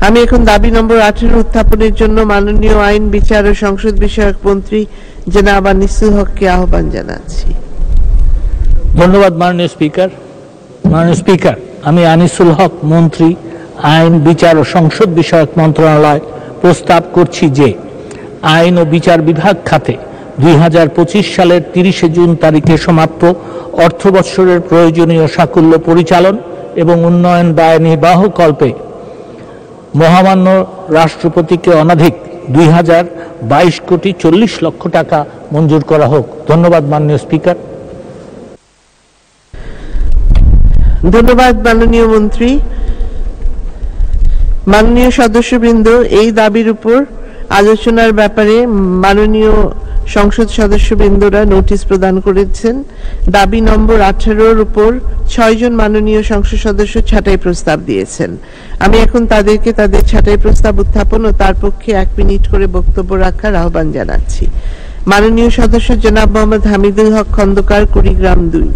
আমি এখন দাবি নম্বর 18 উত্থাপনের জন্য মাননীয় আইন, বিচার ও সংসদ বিষয়ক মন্ত্রী জনাব আনিসুল হককে আহ্বান জানাচ্ছি। ধন্যবাদ মাননীয় স্পিকার। মাননীয় স্পিকার, আমি আনিসুল হক, মন্ত্রী আইন, বিচার ও সংসদ বিষয়ক মন্ত্রণালয় প্রস্তাব করছি যে আইন ও বিচার বিভাগ খাতে 2025 সালের 30 জুন তারিখে সমাপ্ত অর্থবৎসরের প্রয়োজনীয় সাকুল্য পরিচালন এবং উন্নয়ন ব্যয় নির্বাহ কল্পে মহামান্য রাষ্ট্রপতিকে অনধিক 2022,40,00,000 টাকা মঞ্জুর করা হোক। ধন্যবাদ মাননীয় স্পিকার। ধন্যবাদ মাননীয় মন্ত্রী। মাননীয় সদস্যবৃন্দ, এই দাবির উপর আলোচনার ব্যাপারে মাননীয় সংসদ সদস্যবৃন্দরা নোটিশ প্রদান করেছেন। দাবি নম্বর 18-র উপর 6 জন মাননীয় সংসদ সদস্য ছাঁটাই প্রস্তাব দিয়েছেন। আমি এখন তাদেরকে তাদের ছাঁটাই প্রস্তাব উত্থাপন ও তার পক্ষে 1 মিনিট করে বক্তব্য রাখার আহ্বান জানাচ্ছি। মাননীয় সদস্য জনাব মোহাম্মদ হামিদুল হক খন্দকার, কুড়িগ্রাম 2।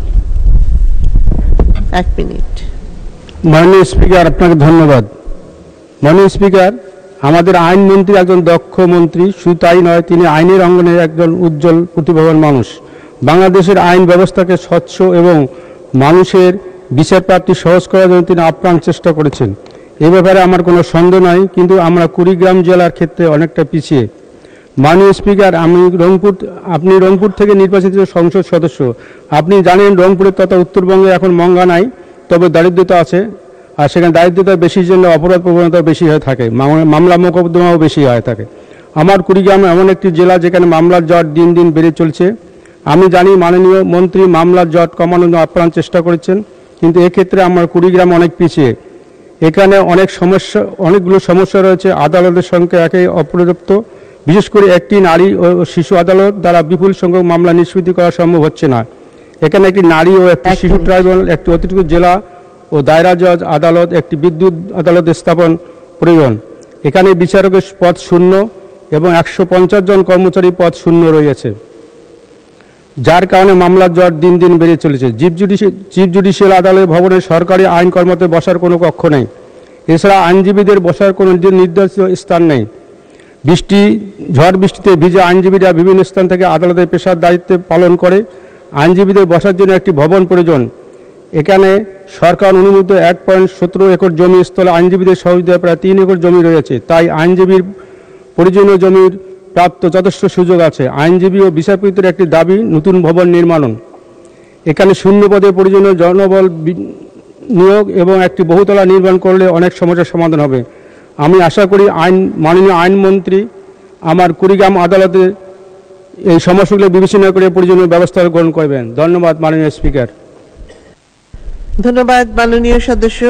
1 মিনিট। মাননীয় স্পিকার, আপনাকে ধন্যবাদ। মাননীয় স্পিকার, আমাদের আইনমন্ত্রী একজন দক্ষ মন্ত্রী, শুধু তাই নয়, তিনি আইনের অঙ্গনের একজন উজ্জ্বল প্রতিভাবান মানুষ। বাংলাদেশের আইন ব্যবস্থাকে স্বচ্ছ এবং মানুষের বিচার প্রাপ্তি সহজ করার জন্য তিনি আপ্রাণ চেষ্টা করেছেন। এ ব্যাপারে আমার কোনো সন্দেহ নয়, কিন্তু আমরা কুড়িগ্রাম জেলার ক্ষেত্রে অনেকটা পিছিয়ে। মাননীয় স্পিকার, আপনি রংপুর থেকে নির্বাচিত সংসদ সদস্য। আপনি জানেন রংপুরের তথা উত্তরবঙ্গে এখন মঙ্গা নাই, তবে দারিদ্রতা আছে, আর সেখানে দারিদ্রতা বেশির জন্য অপরাধ প্রবণতা বেশি হয়ে থাকে, মামলা মোকদ্দমাও বেশি হয়ে থাকে। আমার কুড়িগ্রাম এমন একটি জেলা যেখানে মামলার জট দিন দিন বেড়ে চলছে। আমি জানি মাননীয় মন্ত্রী মামলার জট কমানোর জন্য আপ্রাণ চেষ্টা করেছেন, কিন্তু এক্ষেত্রে আমার কুড়িগ্রাম অনেক পিছিয়ে। এখানে অনেকগুলো সমস্যা রয়েছে। আদালতের সংখ্যা একে অপর্যাপ্ত, বিশেষ করে একটি নারী ও শিশু আদালত দ্বারা বিপুল সংখ্যক মামলা নিষ্পত্তি করা সম্ভব হচ্ছে না। এখানে একটি নারী ও একটি শিশু ট্রাইব্যুনাল, একটি অতিরিক্ত জেলা ও দায়রা জজ আদালত, একটি বিদ্যুৎ আদালত স্থাপন প্রয়োজন। এখানে বিচারকের পদ শূন্য এবং 150 জন কর্মচারী পদ শূন্য রয়েছে, যার কারণে মামলার জট দিন দিন বেড়ে চলেছে। চিফ জুডিশিয়াল আদালত ভবনে সরকারি আইন কর্মরত বসার কোনো কক্ষ নেই। এছাড়া আইনজীবীদের বসার কোনো নির্দিষ্ট স্থান নেই। ঝড় বৃষ্টিতে ভিজে আইনজীবীরা বিভিন্ন স্থান থেকে আদালতের পেশার দায়িত্ব পালন করে। আইনজীবীদের বসার জন্য একটি ভবন প্রয়োজন। এখানে সরকার অনুমোদিত 1.17 একর জমি স্থলে আইনজীবীদের সহযোগিতায় প্রায় 3 একর জমি রয়েছে, তাই আইনজীবীর প্রয়োজনীয় জমির প্রাপ্ত যথেষ্ট সুযোগ আছে। আইনজীবী ও বিচারপতিদের একটি দাবি নতুন ভবন নির্মাণ। এখানে শূন্য পদে প্রয়োজনীয় জনবল নিয়োগ এবং একটি বহুতলা নির্মাণ করলে অনেক সমস্যার সমাধান হবে। আমি আশা করি মাননীয় আইনমন্ত্রী আমার কুড়িগ্রাম আদালতে এই সমস্যাগুলো বিবেচনা করে প্রয়োজনীয় ব্যবস্থা গ্রহণ করবেন। ধন্যবাদ মাননীয় স্পিকার। ধন্যবাদ মাননীয় সদস্য।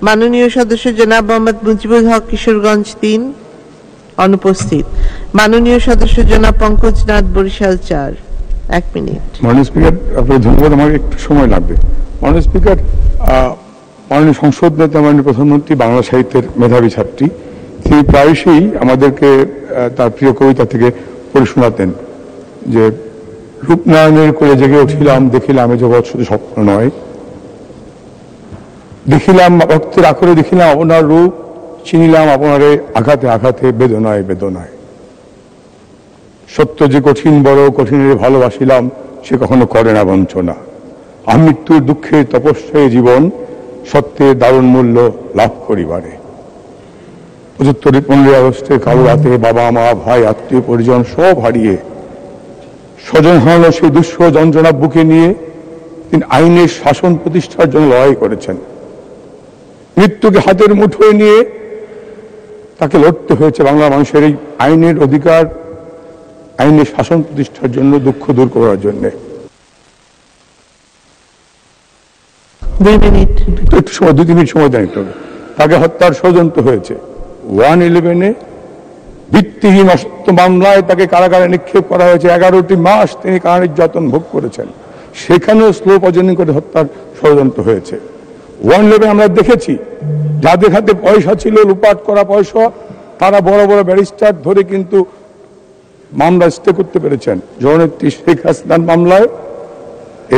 মাননীয় সদস্য জনাব মোহাম্মদ মুজিবুল হক, কিশোরগঞ্জ 3, অনুপস্থিত। মাননীয় সদস্য জনাব পঙ্কজনাথ, বরিশাল 4। 1 মিনিট। মাননীয় স্পিকার, আপনাকে ধন্যবাদ। আমার একটু সময় লাগবে। মাননীয় স্পিকার, মাননীয় সংসদ নেতা, মাননীয় প্রধানমন্ত্রী বাংলা সাহিত্যের মেধাবী ছাত্রী। তিনি প্রায়শই আমাদেরকে তার প্রিয় কবিতা থেকে পড়ে শোনাতেন যে রূপনারায়ণের কোলে জেগে উঠিলাম, দেখিলাম এ জগৎ শুধু স্বপ্ন নয়, দেখিলাম ভক্তের আখরে, দেখিলাম আপনার রূপ, চিনিলাম আপনারে আঘাতে আঘাতে, বেদনায় বেদনায়। সত্য যে কঠিন, বড় কঠিনের ভালোবাসিলাম, সে কখনো করে না বঞ্চনা। আমৃত্যুর দুঃখের তপস্যায় জীবন, সত্যের দারুণ মূল্য লাভ করিবারে। 15 আগস্টের কালো রাতে বাবা মা ভাই আত্মীয় পরিজন সব হারিয়ে স্বজন হারানো সেই দুঃসহ যন্ত্রণা বুকে নিয়ে তিনি আইনের শাসন প্রতিষ্ঠার জন্য লড়াই করেছেন। মৃত্যুকে হাতের মুঠোয় নিয়ে তাকে লড়তে হয়েছে বাংলা মানুষের এই আইনের অধিকার, আইনের শাসন প্রতিষ্ঠার জন্য, দুঃখ দূর করার জন্য। 2 মিনিট। একটু সময়, 2-3 মিনিট সময় দেন একটু। তাকে হত্যার ষড়যন্ত্র হয়েছে। 111-এ ভিত্তিহীন অসত্য মামলায় তাকে কারাগারে নিক্ষেপ করা হয়েছে। 11টি মাস তিনি কারা নির্যাতন ভোগ করেছেন। সেখানেও স্লো পয়জনিং করে হত্যার ষড়যন্ত্র হয়েছে। 111 আমরা দেখেছি, যাদের হাতে পয়সা ছিল, লুপাট করা পয়সা, তারা বড় বড় ব্যারিস্টার ধরে কিন্তু মামলা স্টে করতে পেরেছেন। জননেত্রী শেখ হাসিনার মামলায়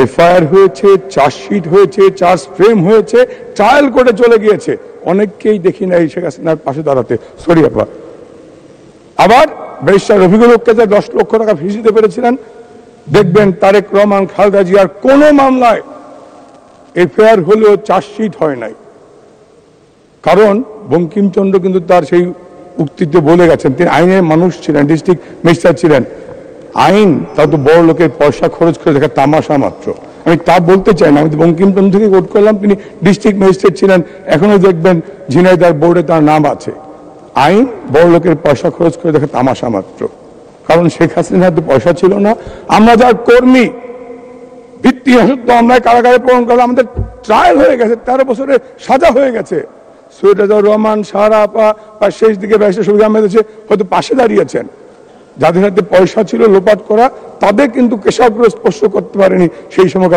এফআইআর হয়েছে, চার্জশিট হয়েছে, চার্জ ফ্রেম হয়েছে, ট্রায়াল কোর্টে চলে গিয়েছে। অনেককেই দেখি না এই শেখ হাসিনার পাশে দাঁড়াতে। সরি আপা। আবার ব্যারিস্টার রফিকুল হককে 10 লক্ষ টাকা ফিস দিতে পেরেছিলেন। দেখবেন তারেক রহমান, খালেদা জিয়ার কোন মামলায় এফআইআর হলেও চার্জশিট হয় নাই। কারণ বঙ্কিমচন্দ্র কিন্তু তার সেই উক্তিতে বলে গেছেন, তিনি আইনের মানুষ ছিলেন, ডিস্ট্রিক্ট ম্যাজিস্ট্রেট ছিলেন। আইন তা তো বড় লোকের পয়সা খরচ করে দেখা তামাশা মাত্র। আমি তা বলতে চাই না, আমি বঙ্কিমচন্দ্র থেকে কোট করলাম, তিনি ডিস্ট্রিক্ট ম্যাজিস্ট্রেট ছিলেন। এখনো দেখবেন ঝিনাইদহ বোর্ডে তার নাম আছে। আইন বড় লোকের পয়সা খরচ করে দেখা তামাশা মাত্র। কারণ শেখ হাসিনার হাতে পয়সা ছিল না। আমরা যার কর্মী ভিত্তি অসত্য আমরাই কারাগারে প্রেরণ করলাম, আমাদের ট্রায়াল হয়ে গেছে, 13 বছরের সাজা হয়ে গেছে। সৈয়দ রাজাউর রহমান, সাহারা আপা বা শেষ দিকে ব্যারিস্টার শফিক আহমেদ হয়তো পাশে দাঁড়িয়েছেন। যাদের হাতে পয়সা ছিল লোপাট করা, তাদের কিন্তু কেশাগ্র স্পর্শ করতে পারেনি সেই সময়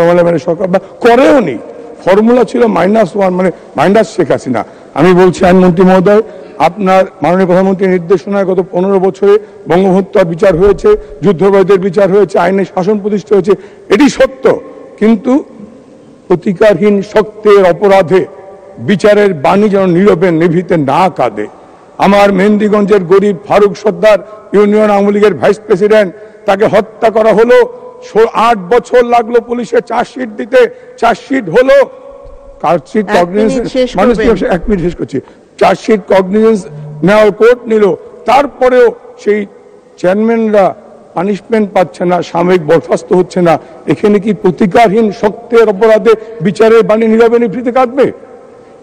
সরকার, বা করেও নি। ফর্মুলা ছিল -1, মানে মাইনাস শেখ হাসিনা। আমি বলছি আইনমন্ত্রী মহোদয়, আপনার মাননীয় প্রধানমন্ত্রীর নির্দেশনায় গত 15 বছরে বঙ্গহত্যার বিচার হয়েছে, যুদ্ধাপরাধীদের বিচার হয়েছে, আইনের শাসন প্রতিষ্ঠা হয়েছে, এটি সত্য। কিন্তু প্রতিকারহীন শক্তের অপরাধে বিচারের বাণী যেন নীরবে নিভৃতে না কাঁদে। আমার মেহেন্দিগঞ্জের গরিব ফারুক সর্দার, ইউনিয়ন আওয়ামী লীগের ভাইস প্রেসিডেন্ট, তাকে হত্যা করা হলো। 8 বছর লাগলো পুলিশের চার্জশিট দিতে। চার্জশিট হলো, চার্জশিট কগনিজেন্স, মানুষ 1 মিনিট শেষ করছি, চার্জশিট কগনিজেন্স নেওয়ার কোর্ট নিল। তারপরেও সেই চেয়ারম্যানরা পানিশমেন্ট পাচ্ছে না, সাময়িক বরখাস্ত হচ্ছে না। এখানে কি প্রতিকারহীন শক্তের অপরাধে বিচারের বাণী নীরবে নিভৃতে কাঁদবে?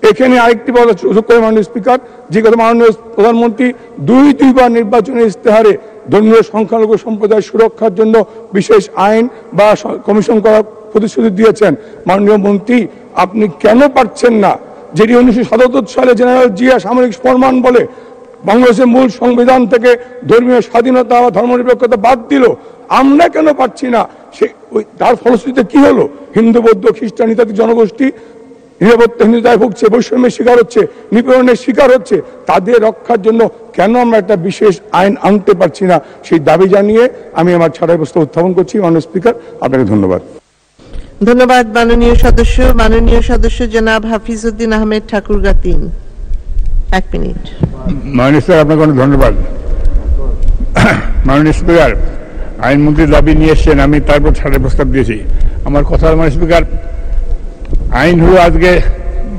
এখানে আরেকটি বলা সুযোগ করে মাননীয় স্পিকার, যে কথা মাননীয় প্রধানমন্ত্রী দুইবার নির্বাচনের ইস্তেহারে ধর্মীয় সংখ্যালঘু সম্প্রদায়ের সুরক্ষার জন্য বিশেষ আইন বা কমিশন করার প্রতিশ্রুতি দিয়েছেন। মাননীয় মন্ত্রী, আপনি কেন পারছেন না, যেটি 1977 সালে জেনারেল জিয়া সামরিক ফরমান বলে বাংলাদেশের মূল সংবিধান থেকে ধর্মীয় স্বাধীনতা বা ধর্মনিরপেক্ষতা বাদ দিল, আমরা কেন পাচ্ছি না? তার ফলশ্রুতিতে কি হলো? হিন্দু, বৌদ্ধ, খ্রিস্টান ইত্যাদি জনগোষ্ঠী নিরাপত্তাহীনতায় ভুগছে, বৈষম্যের শিকার হচ্ছে, নিপীড়নের শিকার হচ্ছে। তাদের রক্ষার জন্য কেন আমরা একটা বিশেষ আইন আনতে পারছি না? সেই দাবি জানিয়ে আমি আমার ছাড়াই প্রস্তাব উত্থাপন করছি। মাননীয় স্পিকার, আপনাকে ধন্যবাদ। ধন্যবাদ মাননীয় সদস্য। মাননীয় সদস্য জনাব হাফিজউদ্দিন আহমেদ ঠাকুরগা 3, 1 মিনিট। মাননীয় স্পিকার, আপনাকে অনেক ধন্যবাদ। মাননীয় স্পিকার, আইনমন্ত্রী দাবি নিয়ে এসছেন, আমি তারপর ছাড়ের প্রস্তাব দিয়েছি। আমার কথা, মাননীয় স্পিকার, আইন হলো আজকে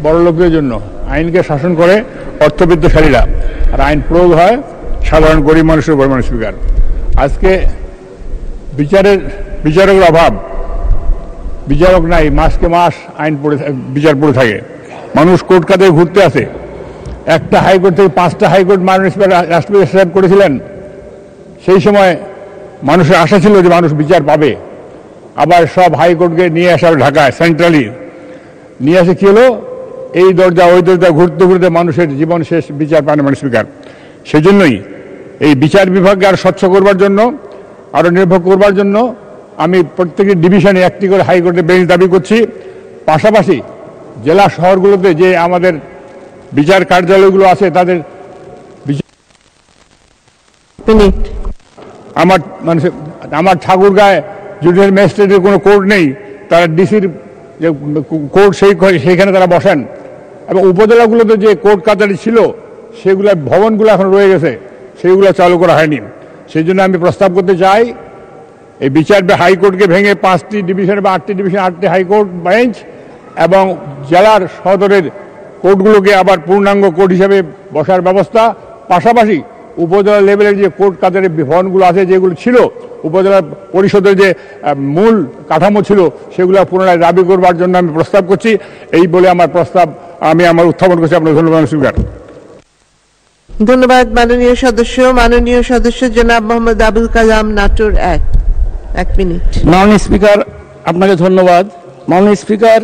বড় লোকদের জন্য, আইনকে শাসন করে অর্থবিত্তশালীরা, আর আইন প্রয়োগ হয় সাধারণ গরিব মানুষের উপর। মাননীয় স্পিকার, আজকে বিচারকের অভাব, বিচারক নাই, মাসকে মাস আইন বিচার পড়ে থাকে, মানুষ কোর্ট কাজে ঘুরতে আসে। একটা হাইকোর্ট থেকে 5টা হাইকোর্ট মাননীয় স্পিকার রাষ্ট্রপতি সাহেব করেছিলেন। সেই সময় মানুষের আশা ছিল যে মানুষ বিচার পাবে। আবার সব হাইকোর্টকে নিয়ে আসা ঢাকায় সেন্ট্রালি নিয়ে আসে, কি হলো? এই দরজা ওই দরজা ঘুরতে ঘুরতে মানুষের জীবন শেষ, বিচার পায় না। মাননীয় স্পিকার, সেই জন্যই এই বিচার বিভাগকে আরো স্বচ্ছ করবার জন্য, আরো নির্ভর করবার জন্য আমি প্রত্যেকটি ডিভিশনে 1টি করে হাইকোর্টে বেঞ্চ দাবি করছি। পাশাপাশি জেলা শহরগুলোতে যে আমাদের বিচার কার্যালয়গুলো আছে, তাদের আমার ঠাকুরগাঁয় জুডিশিয়াল ম্যাজিস্ট্রেটের কোনো কোর্ট নেই, তারা ডিসির যে কোর্ট সেইখানে তারা বসেন। এবং উপজেলাগুলোতে যে কোর্ট কাছারি ছিল, সেগুলো ভবনগুলো এখন রয়ে গেছে, সেইগুলো চালু করা হয়নি। সেই জন্য আমি প্রস্তাব করতে চাই, এই বিচার হাইকোর্টকে ভেঙে 5টি ডিভিশন বা 8টি ডিভিশন, 8টি হাইকোর্ট বেঞ্চ এবং জেলার সদরের কোর্টগুলোকে আবার পূর্ণাঙ্গ কোর্ট হিসেবে বসার ব্যবস্থা। পাশাপাশি উপজেলা লেভেলের যে কোর্ট কাছারি ভবনগুলো আছে, যেগুলো ছিল উপজেলা পরিষদের যে মূল কাঠামো ছিল, সেগুলো পুনরায় দাবি করবার জন্য আমি প্রস্তাব করছি। এই বলে আমার প্রস্তাব আমি আমার উত্থাপন করছি। আপনার ধন্যবাদ স্পিকার। ধন্যবাদ মাননীয় সদস্য। মাননীয় সদস্য জনাব মোহাম্মদ আবুল কালাম নাটোর 1 মিনিট। মাননীয় স্পিকার, আপনাকে ধন্যবাদ। মাননীয় স্পিকার,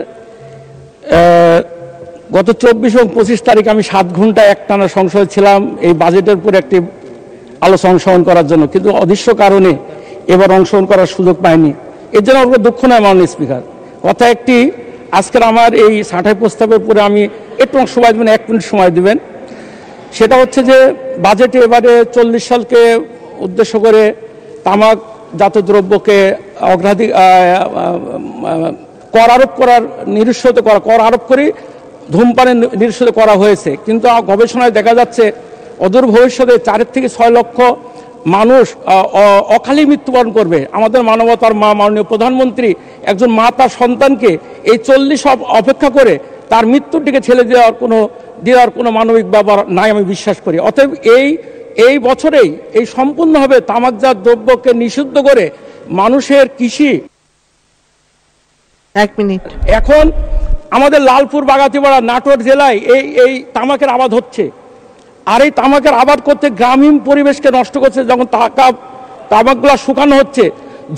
গত 24 এবং 25 তারিখ আমি 7 ঘন্টা একটানা সংসদে ছিলাম এই বাজেটের উপর একটি আলোচনা অংশগ্রহণ করার জন্য, কিন্তু অদৃশ্য কারণে এবার অংশগ্রহণ করার সুযোগ পাইনি। এর জন্য আমার দুঃখ নয় মাননীয় স্পিকার। কথা একটি, আজকের আমার এই 60 প্রস্তাবের পরে আমি একটু সময় দেবেন, 1 মিনিট সময় দেবেন। সেটা হচ্ছে যে বাজেটে এবারে 40 সালকে উদ্দেশ্য করে তামাক তামাকজাত দ্রব্যকে কর আরোপ করার নিরুৎসাহিত করা, কর আরোপ করে ধূমপানের নিরুৎসাহিত করা হয়েছে। কিন্তু গবেষণায় দেখা যাচ্ছে অদূর ভবিষ্যতে 4 থেকে 6 লক্ষ মানুষ অকালে মৃত্যুবরণ করবে। আমাদের মানবতার মা মাননীয় প্রধানমন্ত্রী একজন মা তার সন্তানকে এই 40 অপেক্ষা করে তার মৃত্যুর দিকে ঠেলে দেওয়ার কোনো মানবিক ব্যাপার নাই আমি বিশ্বাস করি। অতএব এই বছরেই এই সম্পূর্ণভাবে তামাকজাত দ্রব্যকে নিষিদ্ধ করে মানুষের কৃষি। 1 মিনিট। এখন আমাদের লালপুর, বাগাতিপাড়া, নাটোর জেলায় এই তামাকের আবাদ হচ্ছে। আর এই তামাকের আবাদ করতে গ্রামীণ পরিবেশকে নষ্ট করছে। যখন তামাকগুলো শুকানো হচ্ছে,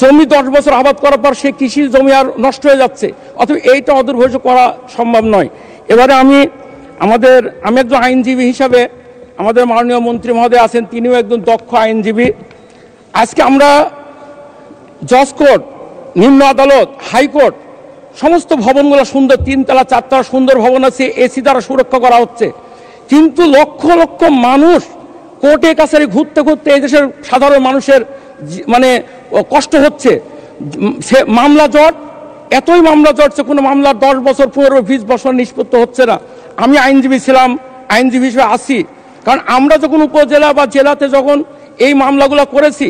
জমি 10 বছর আবাদ করার পর সেই কৃষি জমি আর নষ্ট হয়ে যাচ্ছে। অথবা এইটা অদূর ভবিষ্যৎ করা সম্ভব নয়। এবারে আমি একজন আইনজীবী হিসাবে, আমাদের মাননীয় মন্ত্রী মহোদয় আছেন, তিনিও একজন দক্ষ আইনজীবী। আজকে আমরা জজ কোর্ট, নিম্ন আদালত, হাইকোর্ট সমস্ত ভবনগুলো সুন্দর, 3 তলা 4 তলা সুন্দর ভবন আছে, এসি দ্বারা সুরক্ষা করা হচ্ছে। কিন্তু লক্ষ লক্ষ মানুষ কোর্টে কাছারি ঘুরতে ঘুরতে এই দেশের সাধারণ মানুষের মানে কষ্ট হচ্ছে। সে মামলা জট, এতই মামলা জটছে, কোনো মামলা 10 বছর 15-20 বছর নিষ্পত্তি হচ্ছে না। আমি আইনজীবী ছিলাম, আইনজীবী হিসেবে আসি, কারণ আমরা যখন উপজেলা বা জেলাতে যখন এই মামলাগুলো করেছি,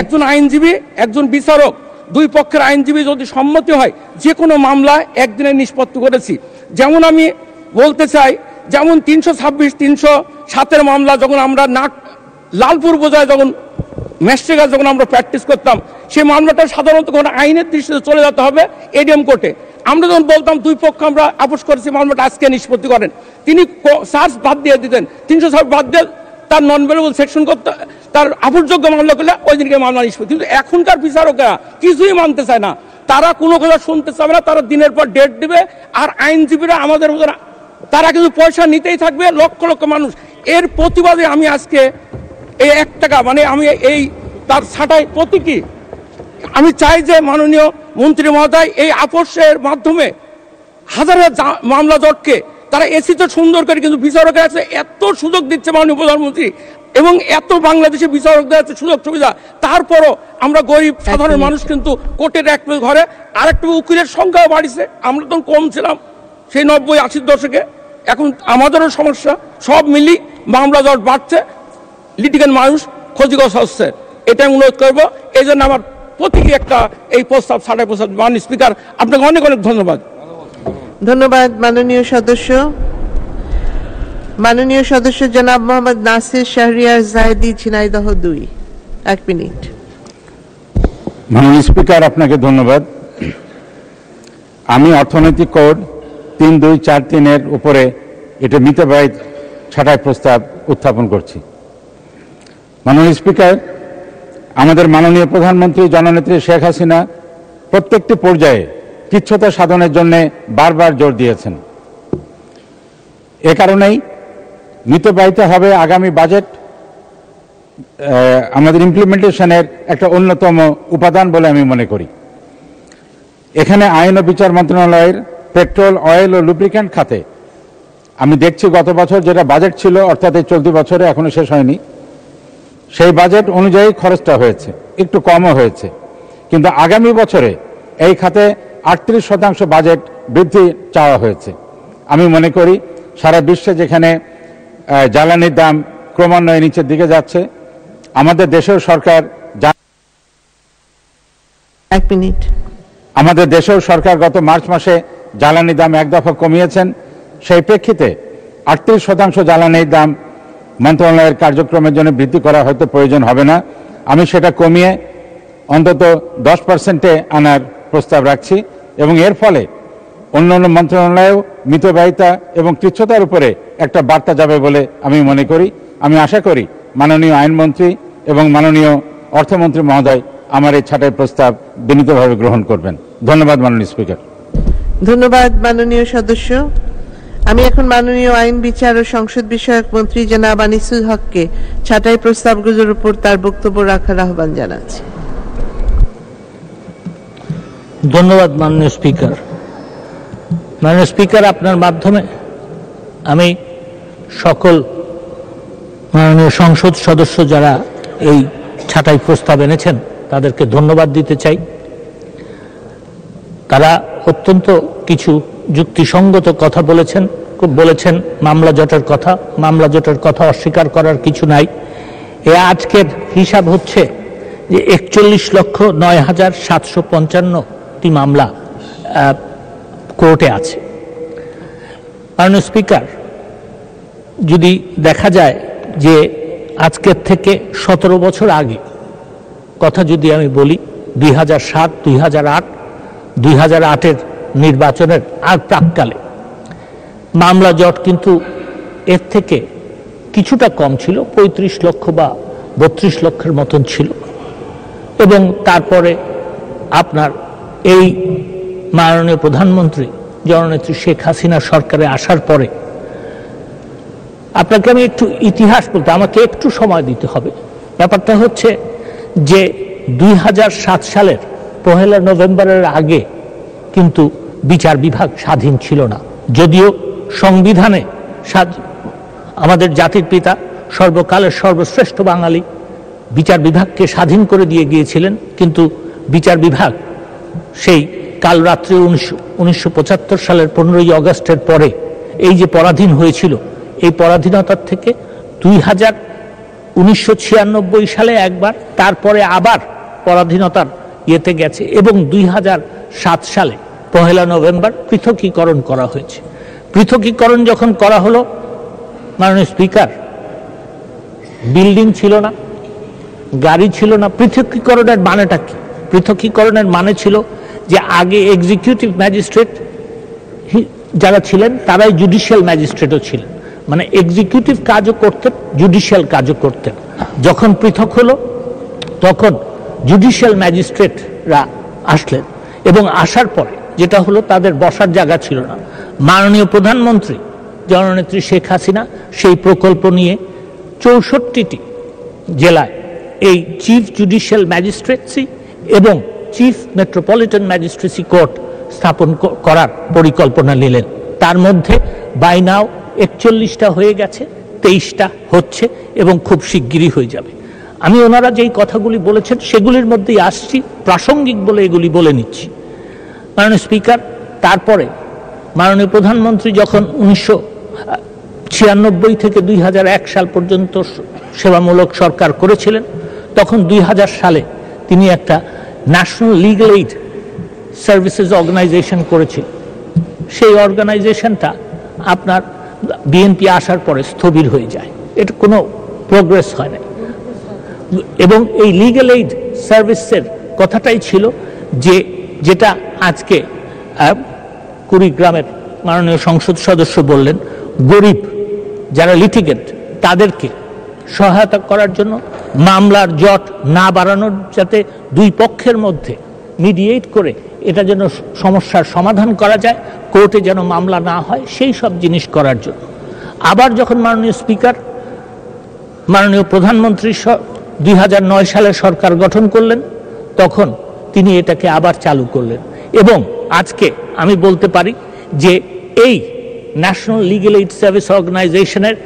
একজন আইনজীবী, একজন বিচারক, 2 পক্ষের আইনজীবী যদি সম্মতি হয়, যে কোনো মামলা একদিনে নিষ্পত্তি করেছি। যেমন আমি বলতে চাই, যেমন 326, 307-এর মামলা যখন আমরা লালপুর বোঝায় যখন ম্যাজিস্ট্রেট যখন আমরা প্র্যাকটিস করতাম, সেই মামলাটা সাধারণত কোনো আইনের দৃষ্টিতে চলে যেতে হবে এডিএম কোর্টে। আমরা যখন বলতাম 2 পক্ষ আমরা আপোষ করেছি, মামলাটা আজকে নিষ্পত্তি করেন, তিনি চার্জ বাদ দিয়ে দিতেন, 307 বাদ দিয়ে তার নন ভেলেবল সেকশন করতে, তার আপোষযোগ্য মামলা করলে ওই দিনকে মামলা নিষ্পত্তি। কিন্তু এখনকার বিচারকরা কিছুই মানতে চায় না, তারা কোনো কথা শুনতে চাবে না, তারা দিনের পর ডেট দিবে। আর আইনজীবীরা আমাদের মতো তারা কিন্তু পয়সা নিতেই থাকবে, লক্ষ লক্ষ মানুষ। এর প্রতিবাদে আমি আজকে এই 1 টাকা মানে আমি এই তার ছাঁটাই প্রতীকী আমি চাই যে মাননীয় মন্ত্রী মহোদয় এই আপোষের মাধ্যমে হাজার হাজার মামলা জটকে তারা এসিতে সুন্দর করে, কিন্তু বিচারকের কাছে এত সুযোগ দিচ্ছে মাননীয় প্রধানমন্ত্রী এবং এত বাংলাদেশে বিচারকদের আছে সুযোগ সুবিধা, তারপরও আমরা গরিব সাধারণ মানুষ কিন্তু কোর্টের এক ঘরে আরেকটু উকিলের সংখ্যাও বাড়িছে। আমরা তখন কম ছিলাম সেই 90-80 দশকে, এখন আমাদেরও সমস্যা। সব মিলি মামলা জট বাড়ছে, লিটিগেন্ট মানুষ ক্ষতিগ্রস্ত হচ্ছে। এটা আমি অনুরোধ করবো। এই জন্য আমার প্রতীকী একটা এই প্রস্তাব, ছাঁটাই প্রস্তাব। মাননীয় স্পিকার, আপনাকে অনেক অনেক ধন্যবাদ। ধন্যবাদ মাননীয় সদস্য। মাননীয় সদস্য জনাব মোহাম্মদ নাসির শাহরিয়ার জাহেদি, ঝিনাইদহ 2। 1 মিনিট। মাননীয় স্পিকার, আপনাকে ধন্যবাদ। আমি অর্থনৈতিক কোড 3243-এর উপরে এটা মিতব্যয় ছাঁটাই প্রস্তাব উত্থাপন করছি। মাননীয় স্পিকার, আমাদের মাননীয় প্রধানমন্ত্রী জননেত্রী শেখ হাসিনা প্রত্যেকটি পর্যায়ে কৃচ্ছ্রতা সাধনের জন্য বারবার জোর দিয়েছেন। এ কারণেই মিতব্যয়িত হবে আগামী বাজেট আমাদের ইমপ্লিমেন্টেশনের একটা অন্যতম উপাদান বলে আমি মনে করি। এখানে আইন ও বিচার মন্ত্রণালয়ের পেট্রোল, অয়েল ও লুব্রিক্যান্ট খাতে আমি দেখছি গত বছর যেটা বাজেট ছিল, অর্থাৎ এই চলতি বছরে এখনো শেষ হয়নি, সেই বাজেট অনুযায়ী খরচটা হয়েছে, একটু কমও হয়েছে। কিন্তু আগামী বছরে এই খাতে 38% বাজেট বৃদ্ধি চাওয়া হয়েছে। আমি মনে করি সারা বিশ্বে যেখানে জ্বালানির দাম ক্রমান্বয়ে নিচের দিকে যাচ্ছে, আমাদের দেশেও সরকার গত মার্চ মাসে জ্বালানির দাম 1 দফা কমিয়েছেন। সেই প্রেক্ষিতে 38% জ্বালানির দাম মন্ত্রণালয়ের কার্যক্রমের জন্য বৃদ্ধি করা হয়তো প্রয়োজন হবে না। আমি সেটা কমিয়ে অন্তত 10%-এ আনার প্রস্তাব রাখছি এবং এর ফলে অন্যান্য মন্ত্রণালয়েও মিতব্যয়িতা এবং কৃচ্ছ্রতার উপরে একটা বার্তা যাবে বলে আমি মনে করি। আমি আশা করি মাননীয় আইনমন্ত্রী এবং মাননীয় অর্থমন্ত্রী মহোদয় আমার এই ছাঁটাই প্রস্তাব বিনীতভাবে গ্রহণ করবেন। ধন্যবাদ মাননীয় স্পিকার। ধন্যবাদ মাননীয় সদস্য। আমি এখন মাননীয় আইন, বিচার ও সংসদ বিষয়ক মন্ত্রী জনাব আনিসুল হককে ছাঁটাই প্রস্তাবগুলোর উপর তার বক্তব্য রাখার আহ্বান জানাচ্ছি। ধন্যবাদ মাননীয় স্পিকার। মাননীয় স্পিকার, আপনার মাধ্যমে আমি সকল মাননীয় সংসদ সদস্য যারা এই ছাঁটাই প্রস্তাব এনেছেন তাদেরকে ধন্যবাদ দিতে চাই। তারা অত্যন্ত কিছু যুক্তিসঙ্গত কথা বলেছেন মামলা জটের কথা। মামলা জটের কথা অস্বীকার করার কিছু নাই। আজকের হিসাব হচ্ছে যে 41,09,755টি মামলা কোর্টে আছে। মাননীয় স্পিকার, যদি দেখা যায় যে আজকের থেকে 17 বছর আগে কথা যদি আমি বলি, 2007, 2008, 2008-এর নির্বাচনের আর প্রাককালে মামলা জট কিন্তু এর থেকে কিছুটা কম ছিল, 35 লক্ষ বা 32 লক্ষের মতন ছিল। এবং তারপরে আপনার এই মাননীয় প্রধানমন্ত্রী জননেত্রী শেখ হাসিনা সরকারে আসার পরে, আপনাকে আমি একটু ইতিহাস বলতে, আমাকে একটু সময় দিতে হবে। ব্যাপারটা হচ্ছে যে 2007 সালের 1 নভেম্বরের আগে কিন্তু বিচার বিভাগ স্বাধীন ছিল না। যদিও সংবিধানে আমাদের জাতির পিতা সর্বকালের সর্বশ্রেষ্ঠ বাঙালি বিচার বিভাগকে স্বাধীন করে দিয়ে গিয়েছিলেন, কিন্তু বিচার বিভাগ সেই কাল রাত্রি 1975 সালের 15ই অগস্টের পরে এই যে পরাধীন হয়েছিল, এই পরাধীনতার থেকে 1996 সালে একবার, তারপরে আবার পরাধীনতার ইয়েতে গেছে এবং 2007 সালে 1 নভেম্বর পৃথকীকরণ করা হয়েছে। পৃথকীকরণ যখন করা হলো, মাননীয় স্পিকার, বিল্ডিং ছিল না, গাড়ি ছিল না। পৃথকীকরণের মানেটা কি? পৃথকীকরণের মানে ছিল যে আগে এক্সিকিউটিভ ম্যাজিস্ট্রেট যারা ছিলেন তারাই জুডিশিয়াল ম্যাজিস্ট্রেটও ছিলেন, মানে এক্সিকিউটিভ কাজও করতেন, জুডিশিয়াল কাজও করতেন। যখন পৃথক হলো তখন জুডিশিয়াল ম্যাজিস্ট্রেটরা আসলেন এবং আসার পরে যেটা হলো, তাদের বসার জায়গা ছিল না। মাননীয় প্রধানমন্ত্রী জননেত্রী শেখ হাসিনা সেই প্রকল্প নিয়ে 64টি জেলায় এই চিফ জুডিশিয়াল ম্যাজিস্ট্রেসি এবং চিফ মেট্রোপলিটন ম্যাজিস্ট্রেসি কোর্ট স্থাপন করার পরিকল্পনা নিলেন। তার মধ্যে বাই নাও 41টা হয়ে গেছে, 23টা হচ্ছে এবং খুব শিগগিরই হয়ে যাবে। আমি ওনারা যেই কথাগুলি বলেছেন সেগুলির মধ্যেই আসছি, প্রাসঙ্গিক বলে এগুলি বলে নিচ্ছি। মাননীয় স্পিকার, তারপরে মাননীয় প্রধানমন্ত্রী যখন 1996 থেকে 2001 সাল পর্যন্ত সেবামূলক সরকার করেছিলেন, তখন 2000 সালে তিনি একটা national legal aid services organisation করেছিলেন। সেই অর্গানাইজেশনটা আপনার বিএনপি আসার পরে স্থবির হয়ে যায়, এটা কোনো প্রোগ্রেস হয় না। এবং এই লিগ্যাল এইড সার্ভিসের কথাটাই ছিল যে যেটা আজকে কুড়িগ্রামের মাননীয় সংসদ সদস্য বললেন, গরিব যারা লিটিগেন্ট তাদেরকে সহায়তা করার জন্য মামলার জট না বাড়ানোর, যাতে দুই পক্ষের মধ্যে মিডিয়েট করে এটা যেন সমস্যার সমাধান করা যায়, কোর্টে যেন মামলা না হয়, সেই সব জিনিস করার জন্য। আবার যখন মাননীয় স্পিকার, মাননীয় প্রধানমন্ত্রী 2009 সালে সরকার গঠন করলেন, তখন তিনি এটাকে আবার চালু করলেন এবং আজকে আমি বলতে পারি যে এই ন্যাশনাল লিগ্যাল এইড সার্ভিস অর্গানাইজেশনের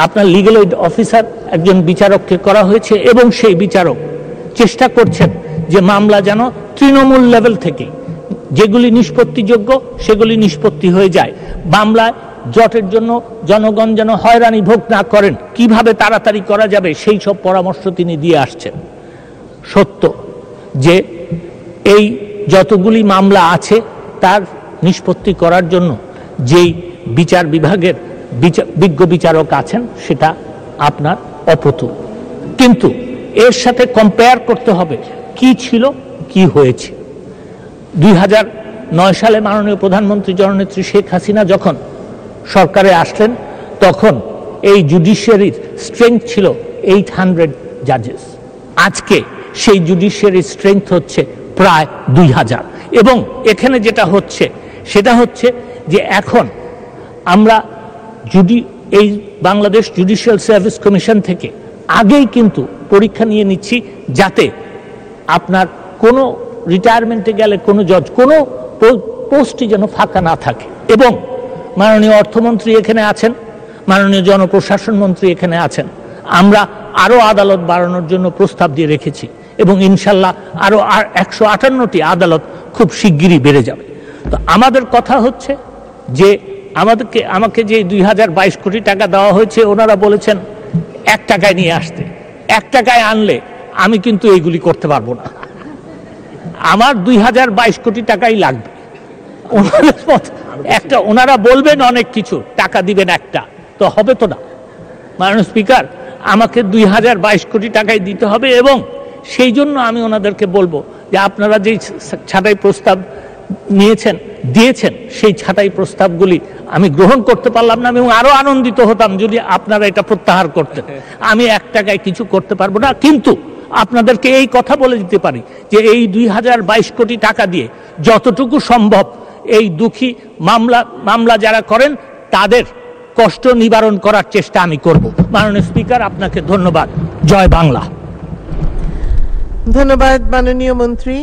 আপনার লিগ্যাল এইড অফিসার একজন বিচারককে করা হয়েছে এবং সেই বিচারক চেষ্টা করছেন যে মামলা যেন তৃণমূল লেভেল থেকে যেগুলি নিষ্পত্তিযোগ্য সেগুলি নিষ্পত্তি হয়ে যায়। মামলায় জটের জন্য জনগণ যেন হয়রানি ভোগ না করেন, কিভাবে তাড়াতাড়ি করা যাবে সেই সব পরামর্শ তিনি দিয়ে আসছেন। সত্য যে এই যতগুলি মামলা আছে তার নিষ্পত্তি করার জন্য যেই বিচার বিভাগের বিজ্ঞ বিচারক আছেন সেটা আপনার অপ্রতুল, কিন্তু এর সাথে কম্পেয়ার করতে হবে কি ছিল কি হয়েছে। 2009 সালে মাননীয় প্রধানমন্ত্রী জননেত্রী শেখ হাসিনা যখন সরকারে আসলেন, তখন এই জুডিশিয়ারির স্ট্রেংথ ছিল 800 জাজেস। আজকে সেই জুডিশিয়ারির স্ট্রেংথ হচ্ছে প্রায় 2000। এবং এখানে যেটা হচ্ছে সেটা হচ্ছে যে এখন আমরা এই বাংলাদেশ জুডিশিয়াল সার্ভিস কমিশন থেকে আগেই কিন্তু পরীক্ষা নিয়ে নিচ্ছি, যাতে আপনার কোনো রিটায়ারমেন্টে গেলে কোনো জজ কোনো পোস্টই যেন ফাঁকা না থাকে। এবং মাননীয় অর্থমন্ত্রী এখানে আছেন, মাননীয় জনপ্রশাসন মন্ত্রী এখানে আছেন, আমরা আরও আদালত বাড়ানোর জন্য প্রস্তাব দিয়ে রেখেছি এবং ইনশাল্লাহ আরো 158টি আদালত খুব শিগগিরই বেড়ে যাবে। তো আমাদের কথা হচ্ছে যে আমাকে যে 2022 কোটি টাকা দেওয়া হয়েছে, ওনারা বলেছেন 1 টাকায় নিয়ে আসতে। 1 টাকায় আনলে আমি কিন্তু এইগুলি করতে পারবো না, আমার 2022 কোটি টাকাই লাগবে। ওনারা বলবেন অনেক কিছু, টাকা দিবেন একটা, তো হবে তো না। মাননীয় স্পিকার, আমাকে 2022 কোটি টাকাই দিতে হবে এবং সেই জন্য আমি ওনাদেরকে বলবো যে আপনারা যে ছাঁটাই প্রস্তাব দিয়েছেন সেই ছাঁটাই প্রস্তাবগুলি আমি গ্রহণ করতে পারলাম না এবং আরো আনন্দিত হতাম যদি আপনারা এটা প্রত্যাহার করতেন। আমি 1 টাকায় কিছু করতে পারবো না, কিন্তু আপনাদেরকে এই কথা বলে দিতে পারি যে এই 2022 কোটি টাকা দিয়ে যতটুকু সম্ভব এই দুঃখী মামলা যারা করেন তাদের কষ্ট নিবারণ করার চেষ্টা আমি করব। মাননীয় স্পিকার, আপনাকে ধন্যবাদ। জয় বাংলা। ধন্যবাদ মাননীয় মন্ত্রী।